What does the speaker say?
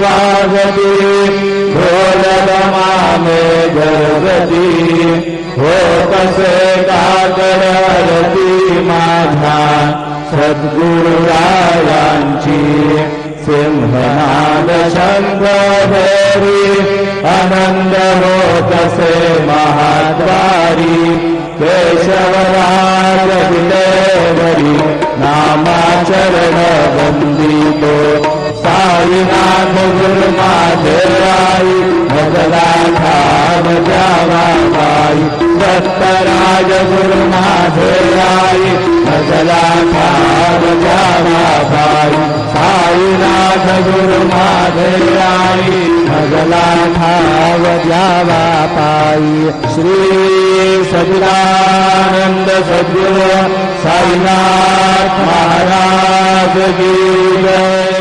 वाजती ढोलदमा में गरगती हो कसे काकड आरती माझ्या सद्गुरुरायांची सिंहनाद शंख भैरी आनंद हो कसे महाद्वारी केशवराज विलेवरी नामाचरण वंदितो साईनाथ गुरुमाधेराई भगला ठाम जावा पाई दत्तराज गुरुमाधेराई भगला ठाम जावा पाई साईनाथ गुरुमाधेराई भगला ठाम जावा पाई श्री सच्चिदानंद सद्गुरु साईनाथ महाराज की जय।